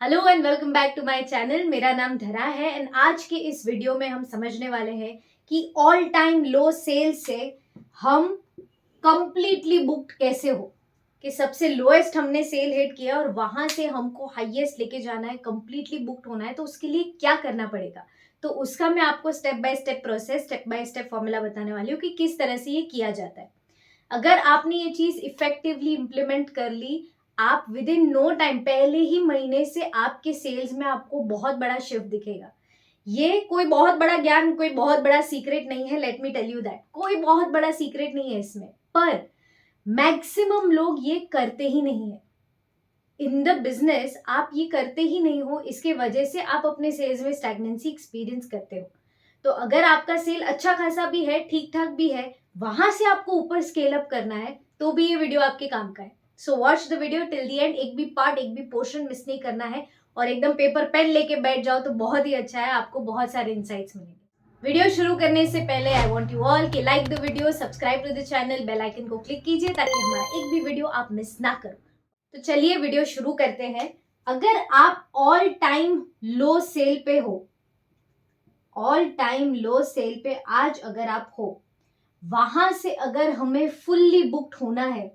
Hello and welcome back to my channel. मेरा नाम धरा है एंड आज के इस वीडियो में हम समझने वाले हैं कि ऑल टाइम लो सेल से हम कंप्लीटली बुक्ड कैसे हो, कि सबसे लोएस्ट हमने सेल हिट किया और वहां से हमको हाईएस्ट लेके जाना है, कंप्लीटली बुक्ड होना है, तो उसके लिए क्या करना पड़ेगा। तो उसका मैं आपको step by step process, step by step formula बताने वाली हूँ कि किस तरह से ये किया जाता है। अगर आपने ये चीज इफेक्टिवली इंप्लीमेंट कर ली, आप विद इन नो टाइम, पहले ही महीने से आपके सेल्स में आपको बहुत बड़ा शिफ्ट दिखेगा। ये कोई बहुत बड़ा ज्ञान, कोई बहुत बड़ा सीक्रेट नहीं है। Let me tell you that कोई बहुत बड़ा सीक्रेट नहीं है इसमें, पर मैक्सिमम लोग ये करते ही नहीं है। इन द बिजनेस आप ये करते ही नहीं हो, इसके वजह से आप अपने सेल्स में स्टैग्नेंसी एक्सपीरियंस करते हो। तो अगर आपका सेल अच्छा खासा भी है, ठीक ठाक भी है, वहां से आपको ऊपर स्केल अप करना है, तो भी ये वीडियो आपके काम का है। So watch the video till the end. एक भी पार्ट, एक भी पोर्शन मिस नहीं करना है और एकदम पेपर पेन लेके बैठ जाओ तो बहुत ही अच्छा है, आपको बहुत सारे इंसाइट्स मिलेंगे। वीडियो शुरू करने से पहले आई वॉन्ट यू ऑल कि like the video, subscribe to the channel, bell icon को क्लिक कीजिए ताकि हमारा एक भी वीडियो आप मिस ना करो। तो चलिए वीडियो शुरू करते हैं। अगर आप ऑल टाइम लो सेल पे हो, ऑल टाइम लो सेल पे आज अगर आप हो, वहां से अगर हमें फुल्ली बुक्ड होना है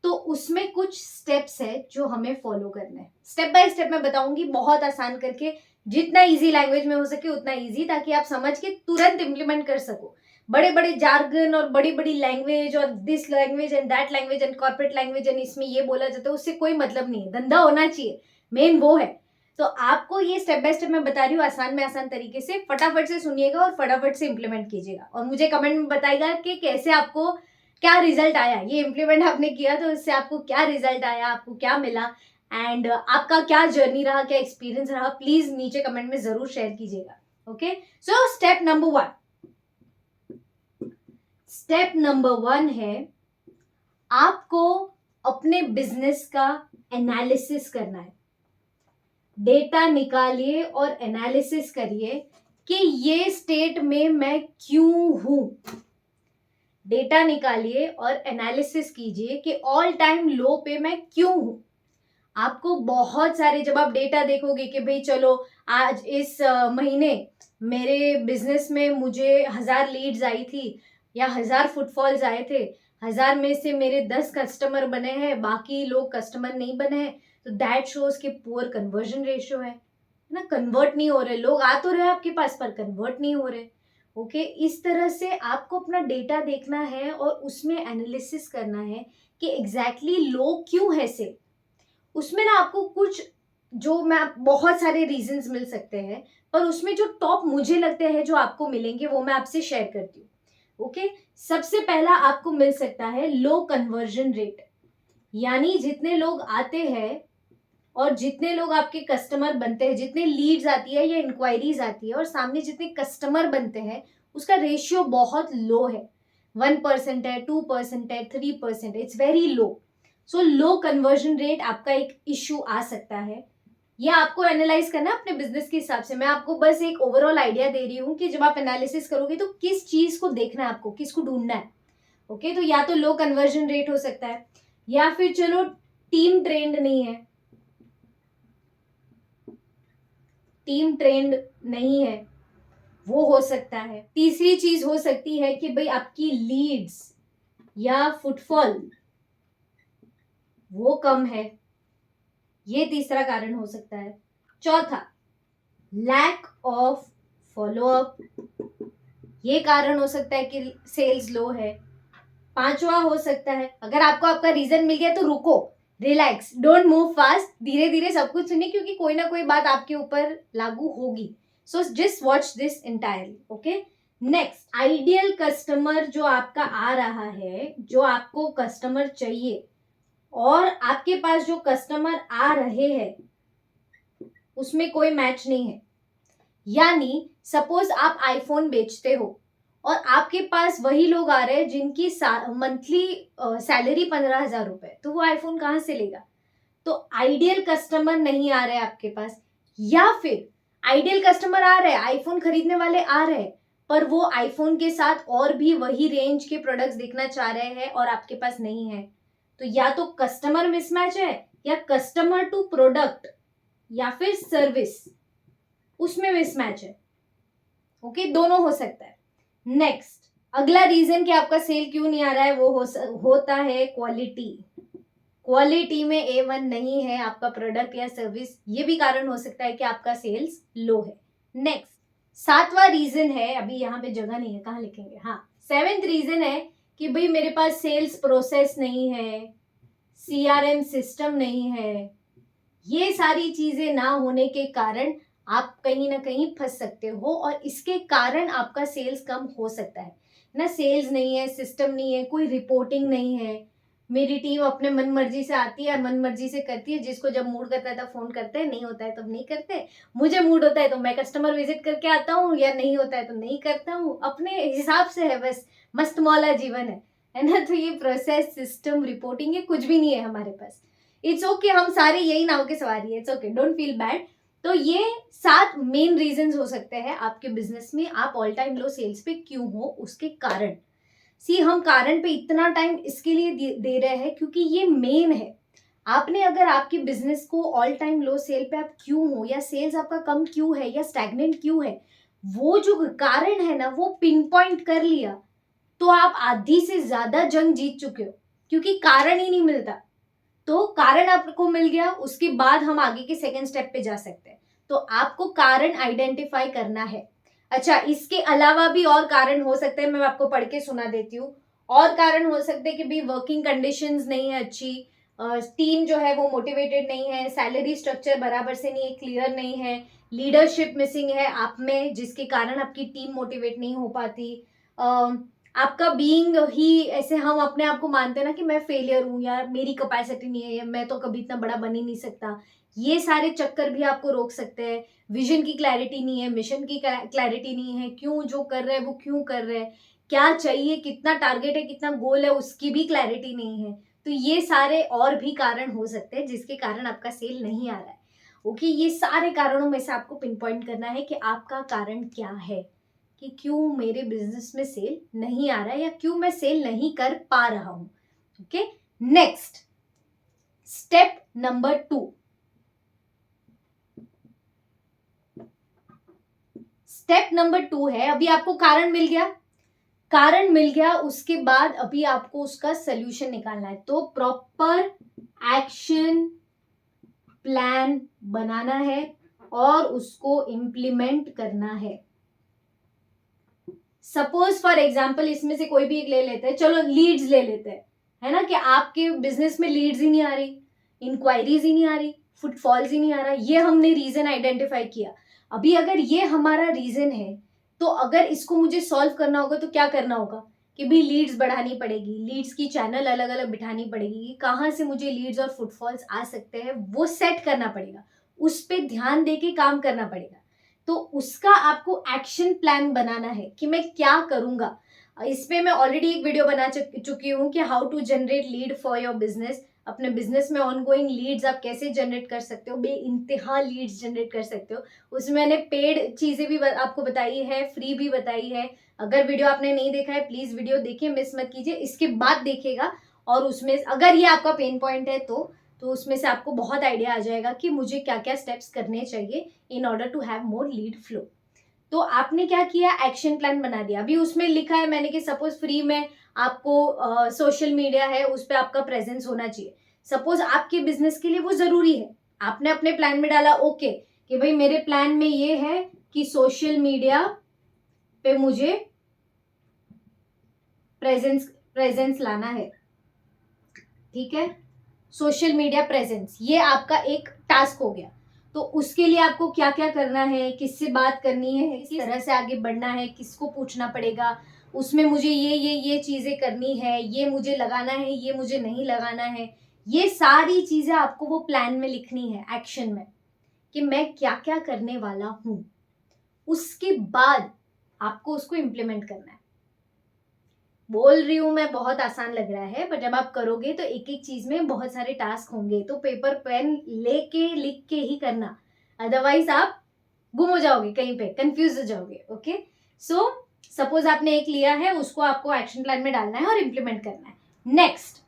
तो उसमें कुछ स्टेप्स है जो हमें फॉलो करना है। स्टेप बाय स्टेप मैं बताऊंगी, बहुत आसान करके, जितना इजी लैंग्वेज में हो सके उतना इजी, ताकि आप समझ के तुरंत इंप्लीमेंट कर सको। बड़े बड़े जार्गन और बड़ी बड़ी लैंग्वेज और this language and that language and corporate language and इसमें ये बोला जाता है, उससे कोई मतलब नहीं है। धंधा होना चाहिए, मेन वो है। तो आपको ये स्टेप बाय स्टेप मैं बता रही हूँ आसान में आसान तरीके से। फटाफट से सुनिएगा और फटाफट से इंप्लीमेंट कीजिएगा और मुझे कमेंट में बताइएगा कि कैसे आपको, क्या रिजल्ट आया, ये इंप्लीमेंट आपने किया तो इससे आपको क्या रिजल्ट आया, आपको क्या मिला एंड आपका क्या जर्नी रहा, क्या एक्सपीरियंस रहा, प्लीज नीचे कमेंट में जरूर शेयर कीजिएगा। Okay, so step number one है आपको अपने बिजनेस का एनालिसिस करना है। डेटा निकालिए और एनालिसिस करिए कि ये स्टेट में मैं क्यों हूं। डेटा निकालिए और एनालिसिस कीजिए कि ऑल टाइम लो पे मैं क्यों हूं। आपको बहुत सारे, जब आप डेटा देखोगे कि भाई चलो आज इस महीने मेरे बिजनेस में मुझे 1000 लीड्स आई थी या 1000 फुटफॉल्स आए थे, 1000 में से मेरे 10 कस्टमर बने हैं, बाकी लोग कस्टमर नहीं बने हैं, तो दैट शोज के पुअर कन्वर्जन रेशियो है ना। कन्वर्ट नहीं हो रहे लोग, आ तो रहे आपके पास पर कन्वर्ट नहीं हो रहे। ओके, इस तरह से आपको अपना डेटा देखना है और उसमें एनालिसिस करना है कि एग्जैक्टली लोग क्यों है से। उसमें ना आपको कुछ, जो मैं, बहुत सारे रीजंस मिल सकते हैं, पर उसमें जो टॉप मुझे लगते हैं जो आपको मिलेंगे वो मैं आपसे शेयर करती हूँ। ओके, सबसे पहला आपको मिल सकता है लो कन्वर्जन रेट, यानी जितने लोग आते हैं और जितने लोग आपके कस्टमर बनते हैं, जितने लीड्स आती है या इंक्वायरीज आती है और सामने जितने कस्टमर बनते हैं, उसका रेशियो बहुत लो है। 1% है, 2% है, 3%, it's very low. So low conversion rate आपका एक इश्यू आ सकता है। यह आपको एनालाइज करना है अपने बिजनेस के हिसाब से। मैं आपको बस एक ओवरऑल आइडिया दे रही हूँ कि जब आप एनालिसिस करोगे तो किस चीज को देखना है, आपको किसको ढूंढना है। ओके, तो या तो लो कन्वर्जन रेट हो सकता है, या फिर चलो टीम ट्रेंड नहीं है, टीम ट्रेंड नहीं है, वो हो सकता है। तीसरी चीज हो सकती है कि भाई आपकी लीड्स या फुटफॉल वो कम है, ये तीसरा कारण हो सकता है। चौथा, लैक ऑफ फॉलोअप, ये कारण हो सकता है कि सेल्स लो है। पांचवा हो सकता है, अगर आपको आपका रीजन मिल गया तो रुको, रिलैक्स, डोंट मूव फास्ट, धीरे धीरे सब कुछ सुनिए क्योंकि कोई ना कोई बात आपके ऊपर लागू होगी। So just watch this entirely. Okay, next, ideal customer जो आपका आ रहा है, जो आपको कस्टमर चाहिए और आपके पास जो कस्टमर आ रहे हैं उसमें कोई मैच नहीं है। यानी सपोज आप आईफोन बेचते हो और आपके पास वही लोग आ रहे हैं जिनकी मंथली सैलरी 15,000 रुपए, तो वो आईफोन कहाँ से लेगा। तो आइडियल कस्टमर नहीं आ रहे आपके पास, या फिर आइडियल कस्टमर आ रहे हैं, आईफोन खरीदने वाले आ रहे हैं, पर वो आईफोन के साथ और भी वही रेंज के प्रोडक्ट्स देखना चाह रहे हैं और आपके पास नहीं है। तो या तो कस्टमर मिसमैच है या कस्टमर टू प्रोडक्ट या फिर सर्विस, उसमें मिसमैच है। ओके, दोनों हो सकता है। नेक्स्ट, अगला रीजन कि आपका सेल क्यों नहीं आ रहा है वो होता है क्वालिटी। क्वालिटी में A1 नहीं है आपका प्रोडक्ट या सर्विस, ये भी कारण हो सकता है कि आपका सेल्स लो है। नेक्स्ट, 7वां रीजन है, अभी यहाँ पे जगह नहीं है, कहाँ लिखेंगे, हाँ 7th रीजन है कि भाई मेरे पास सेल्स प्रोसेस नहीं है, CRM सिस्टम नहीं है। ये सारी चीजें ना होने के कारण आप कहीं ना कहीं फंस सकते हो और इसके कारण आपका सेल्स कम हो सकता है ना। सेल्स नहीं है, सिस्टम नहीं है, कोई रिपोर्टिंग नहीं है, मेरी टीम अपने मन मर्जी से आती है, मन मर्जी से करती है, जिसको जब मूड करता है तब फोन करते हैं, नहीं होता है तब नहीं करते, मुझे मूड होता है तो मैं कस्टमर विजिट करके आता हूँ, या नहीं होता है तो नहीं करता हूँ, अपने हिसाब से है, बस मस्त मौला जीवन है ना। तो ये प्रोसेस, सिस्टम, रिपोर्टिंग, ये कुछ भी नहीं है हमारे पास। इट्स ओके, हम सारे यही नाव के सवारी है, it's okay, don't feel bad. तो ये 7 मेन रीजंस हो सकते हैं आपके बिजनेस में आप ऑल टाइम लो सेल्स पे क्यों हो, उसके कारण। सी, हम कारण पे इतना टाइम इसके लिए दे रहे हैं क्योंकि ये मेन है। आपने अगर आपके बिजनेस को ऑल टाइम लो सेल पे आप क्यों हो, या सेल्स आपका कम क्यों है, या स्टैग्नेंट क्यों है, वो जो कारण है ना वो पिन पॉइंट कर लिया, तो आप आधी से ज्यादा जंग जीत चुके हो, क्योंकि कारण ही नहीं मिलता। तो कारण आपको मिल गया, उसके बाद हम आगे के सेकेंड स्टेप पे जा सकते हैं। तो आपको कारण आइडेंटिफाई करना है। अच्छा, इसके अलावा भी और कारण हो सकते हैं, मैं आपको पढ़ के सुना देती हूँ। और कारण हो सकते हैं कि भी वर्किंग कंडीशंस नहीं है अच्छी, टीम जो है वो मोटिवेटेड नहीं है, सैलरी स्ट्रक्चर बराबर से नहीं है, क्लियर नहीं है, लीडरशिप मिसिंग है आप में, जिसके कारण आपकी टीम मोटिवेट नहीं हो पाती, आपका बीइंग ही ऐसे, हम अपने आप को मानते हैं ना कि मैं फेलियर हूँ, या मेरी कैपेसिटी नहीं है, या मैं तो कभी इतना बड़ा बन ही नहीं सकता। ये सारे चक्कर भी आपको रोक सकते हैं। विजन की क्लैरिटी नहीं है, मिशन की क्लैरिटी नहीं है, क्यों जो कर रहे हैं वो क्यों कर रहे हैं, क्या चाहिए, कितना टारगेट है, कितना गोल है, उसकी भी क्लैरिटी नहीं है। तो ये सारे और भी कारण हो सकते हैं जिसके कारण आपका सेल नहीं आ रहा है। ओके, ये सारे कारणों में से आपको पिन पॉइंट करना है कि आपका कारण क्या है, कि क्यों मेरे बिजनेस में सेल नहीं आ रहा है, या क्यों मैं सेल नहीं कर पा रहा हूं। Okay, next, step number 2। Step number 2 है, अभी आपको कारण मिल गया, कारण मिल गया, उसके बाद अभी आपको उसका सोल्यूशन निकालना है। तो प्रॉपर एक्शन प्लान बनाना है और उसको इम्प्लीमेंट करना है। सपोज फॉर एग्जाम्पल, इसमें से कोई भी एक ले लेते हैं, चलो लीड्स ले लेते हैं, है ना, कि आपके बिजनेस में लीड्स ही नहीं आ रही, इंक्वायरीज ही नहीं आ रही, फुटफॉल्स ही नहीं आ रहा, ये हमने रीजन आइडेंटिफाई किया। अभी अगर ये हमारा रीजन है, तो अगर इसको मुझे सॉल्व करना होगा तो क्या करना होगा, कि भी लीड्स बढ़ानी पड़ेगी, लीड्स की चैनल अलग अलग बिठानी पड़ेगी, कहाँ से मुझे लीड्स और फुटफॉल्स आ सकते हैं वो सेट करना पड़ेगा, उस पर ध्यान दे के काम करना पड़ेगा। तो उसका आपको एक्शन प्लान बनाना है कि मैं क्या करूंगा। इस पे मैं ऑलरेडी एक वीडियो बना चुकी हूँ कि how to generate lead for your business. अपने बिजनेस में ऑनगोइंग लीड्स आप कैसे जनरेट कर सकते हो, बे इंतहा लीड्स जनरेट कर सकते हो। उसमें मैंने पेड चीजें भी आपको बताई है, फ्री भी बताई है। अगर वीडियो आपने नहीं देखा है, प्लीज वीडियो देखिए, मिस मत कीजिए, इसके बाद देखिएगा। और उसमें अगर ये आपका पेन पॉइंट है तो उसमें से आपको बहुत आइडिया आ जाएगा कि मुझे क्या क्या स्टेप्स करने चाहिए in order to have more lead flow. तो आपने क्या किया, एक्शन प्लान बना दिया। अभी उसमें लिखा है मैंने कि सपोज फ्री में आपको सोशल मीडिया है, उस पर आपका प्रेजेंस होना चाहिए। सपोज आपके बिजनेस के लिए वो जरूरी है, आपने अपने प्लान में डाला ओके कि भाई मेरे प्लान में ये है कि सोशल मीडिया पे मुझे प्रेजेंस लाना है, ठीक है, सोशल मीडिया प्रेजेंस, ये आपका एक टास्क हो गया। तो उसके लिए आपको क्या क्या करना है, किससे बात करनी है, किस तरह से आगे बढ़ना है, किसको पूछना पड़ेगा, उसमें मुझे ये चीजें करनी है, ये मुझे लगाना है, ये मुझे नहीं लगाना है, ये सारी चीजें आपको वो प्लान में लिखनी है, एक्शन में, कि मैं क्या क्या करने वाला हूं। उसके बाद आपको उसको इम्प्लीमेंट करना है। बोल रही हूं मैं, बहुत आसान लग रहा है, पर जब आप करोगे तो एक एक चीज में बहुत सारे टास्क होंगे, तो पेपर पेन लेके लिख के ही करना, अदरवाइज आप गुम हो जाओगे, कहीं पे कंफ्यूज हो जाओगे। ओके, सो सपोज आपने एक लिया है, उसको आपको एक्शन प्लान में डालना है और इम्प्लीमेंट करना है। नेक्स्ट,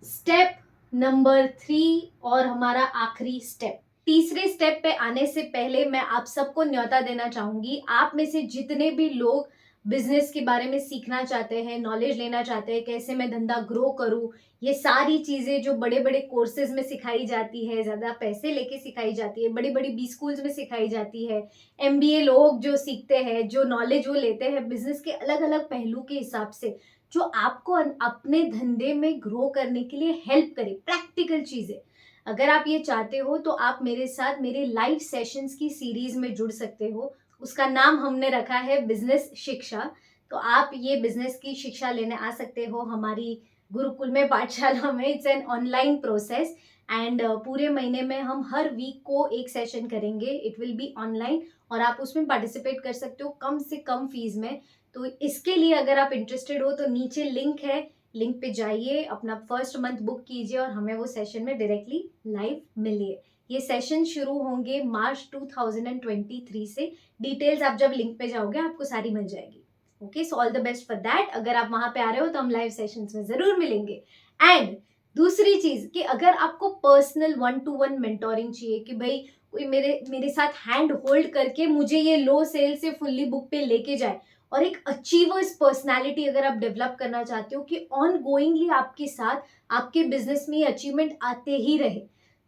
स्टेप नंबर 3 और हमारा आखिरी स्टेप, तीसरे स्टेप पे आने से पहले मैं आप सबको न्योता देना चाहूंगी, आप में से जितने भी लोग बिजनेस के बारे में सीखना चाहते हैं, नॉलेज लेना चाहते हैं, कैसे मैं धंधा ग्रो करूं, ये सारी चीजें जो बड़े बड़े कोर्सेज में सिखाई जाती है, ज्यादा पैसे लेके सिखाई जाती है, बड़ी बड़ी बी स्कूल्स में सिखाई जाती है, MBA लोग जो सीखते हैं, जो नॉलेज वो लेते हैं बिजनेस के अलग अलग पहलू के हिसाब से, जो आपको अपने धंधे में ग्रो करने के लिए हेल्प करे, प्रैक्टिकल चीजें, अगर आप ये चाहते हो तो आप मेरे साथ मेरे लाइव सेशंस की सीरीज में जुड़ सकते हो। उसका नाम हमने रखा है बिजनेस शिक्षा। तो आप ये बिजनेस की शिक्षा लेने आ सकते हो हमारी गुरुकुल में, पाठशाला में। It's an online process and पूरे महीने में हम हर वीक को एक सेशन करेंगे। इट विल बी ऑनलाइन और आप उसमें पार्टिसिपेट कर सकते हो कम से कम फीस में। तो इसके लिए अगर आप इंटरेस्टेड हो तो नीचे लिंक है, लिंक पे जाइए, अपना फर्स्ट मंथ बुक कीजिए और हमें वो सेशन में डायरेक्टली लाइव मिलिए। ये सेशन शुरू होंगे मार्च 2023 से। डिटेल्स आप जब लिंक पे जाओगे आपको सारी मिल जाएगी। Okay, so all the best for that. अगर आप वहां पे आ रहे हो तो हम लाइव सेशंस में जरूर मिलेंगे। एंड दूसरी चीज कि अगर आपको पर्सनल 1-to-1 मेंटोरिंग चाहिए कि भाई कोई मेरे साथ हैंड होल्ड करके मुझे ये लो सेल से फुल्ली बुक पे लेके जाए, और एक अचीवर्स पर्सनालिटी अगर आप डेवलप करना चाहते हो कि ऑन गोइंगली आपके साथ आपके बिजनेस में अचीवमेंट आते ही रहे,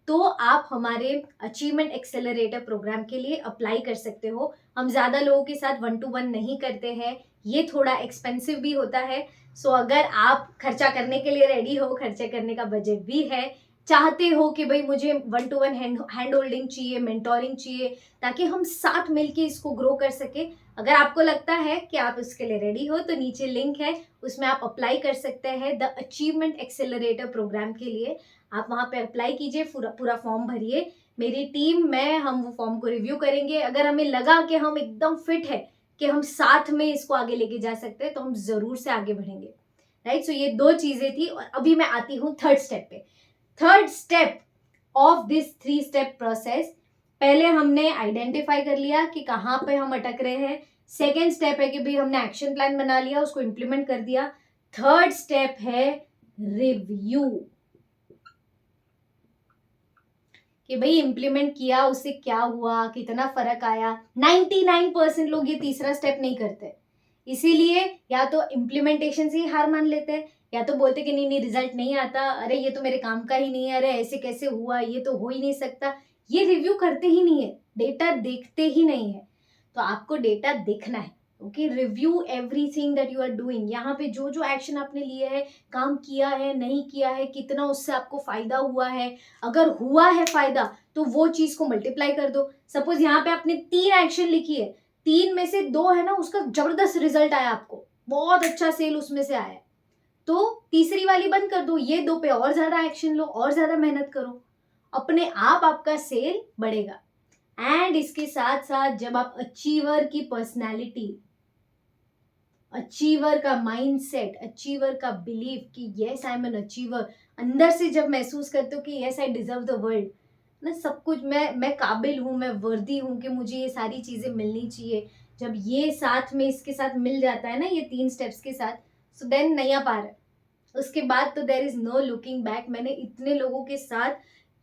तो आप हमारे अचीवमेंट एक्सेलरेटर प्रोग्राम के लिए अप्लाई कर सकते हो। हम ज़्यादा लोगों के साथ 1-to-1 नहीं करते हैं, ये थोड़ा एक्सपेंसिव भी होता है। सो अगर आप खर्चा करने के लिए रेडी हो, खर्चे करने का बजट भी है, चाहते हो कि भाई मुझे 1-to-1 हैंड होल्डिंग चाहिए, मेंटोरिंग चाहिए, ताकि हम साथ मिलके इसको ग्रो कर सके, अगर आपको लगता है कि आप उसके लिए रेडी हो तो नीचे लिंक है, उसमें आप अप्लाई कर सकते हैं द अचीवमेंट एक्सेलरेटर प्रोग्राम के लिए। आप वहां पे अप्लाई कीजिए, पूरा फॉर्म भरिए, मेरी टीम में हम वो फॉर्म को रिव्यू करेंगे। अगर हमें लगा कि हम एकदम फिट है कि हम साथ में इसको आगे लेके जा सकते हैं तो हम जरूर से आगे बढ़ेंगे। राइट, सो ये 2 चीजें थी। और अभी मैं आती हूँ थर्ड स्टेप पे। Third step of this 3 step process, पहले हमने आइडेंटिफाई कर लिया कि कहाँ पे हम अटक रहे हैं। सेकेंड स्टेप है कि भाई हमने एक्शन प्लान बना लिया, उसको इम्प्लीमेंट कर दिया। थर्ड स्टेप है रिव्यू, कि भाई इम्प्लीमेंट किया, उससे क्या हुआ, कितना फर्क आया। 99% लोग ये तीसरा स्टेप नहीं करते, इसीलिए या तो इम्प्लीमेंटेशन से ही हार मान लेते हैं, या तो बोलते कि नहीं नहीं रिजल्ट नहीं आता, अरे ये तो मेरे काम का ही नहीं है, अरे ऐसे कैसे हुआ, ये तो हो ही नहीं सकता। ये रिव्यू करते ही नहीं है, डेटा देखते ही नहीं है। तो आपको डेटा देखना है। Okay, review everything that you are doing. यहाँ पे जो जो एक्शन आपने लिए है, काम किया है, नहीं किया है, कितना उससे आपको फायदा हुआ है, अगर हुआ है फायदा तो वो चीज को मल्टीप्लाई कर दो। सपोज यहाँ पे आपने 3 एक्शन लिखी है, 3 में से 2 है ना उसका जबरदस्त रिजल्ट आया, आपको बहुत अच्छा सेल उसमें से आया, तो तीसरी वाली बंद कर दो, ये 2 पे और ज्यादा एक्शन लो, और ज्यादा मेहनत करो, अपने आप आपका सेल बढ़ेगा। एंड इसके साथ साथ जब आप अचीवर की पर्सनैलिटी, अचीवर का माइंडसेट, अचीवर का बिलीव कि yes I am an achiever, अंदर से जब महसूस करते हो कि yes I deserve the world, ना सब कुछ मैं काबिल हूँ, मैं वर्दी हूँ कि मुझे ये सारी चीजें मिलनी चाहिए, जब ये साथ में इसके साथ मिल जाता है ना, ये 3 स्टेप्स के साथ, सो देन नया पार है। उसके बाद तो there is no looking back. मैंने इतने लोगों के साथ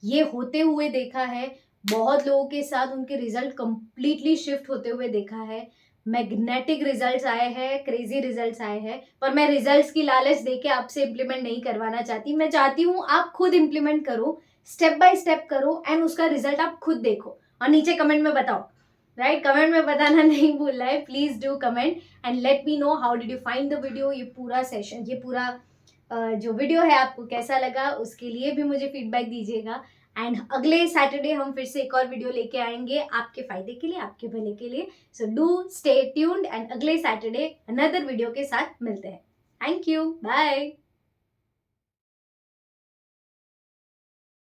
ये होते हुए देखा है, बहुत लोगों के साथ उनके रिजल्ट कंप्लीटली शिफ्ट होते हुए देखा है, मैग्नेटिक रिजल्ट्स आए हैं, क्रेजी रिजल्ट्स आए हैं। पर मैं रिजल्ट्स की लालच देके आपसे इंप्लीमेंट नहीं करवाना चाहती, मैं चाहती हूँ आप खुद इंप्लीमेंट करो, स्टेप बाय स्टेप करो, एंड उसका रिजल्ट आप खुद देखो और नीचे कमेंट में बताओ। राइट, कमेंट में बताना नहीं भूलना है, please do comment and let me know how did you find the video. ये पूरा सेशन, ये पूरा जो वीडियो है आपको कैसा लगा, उसके लिए भी मुझे फीडबैक दीजिएगा। एंड अगले सैटरडे हम फिर से एक और वीडियो लेके आएंगे आपके फायदे के लिए, आपके भले के लिए। So do stay tuned and अगले सैटरडे अनदर वीडियो के साथ मिलते हैं। Thank you, bye.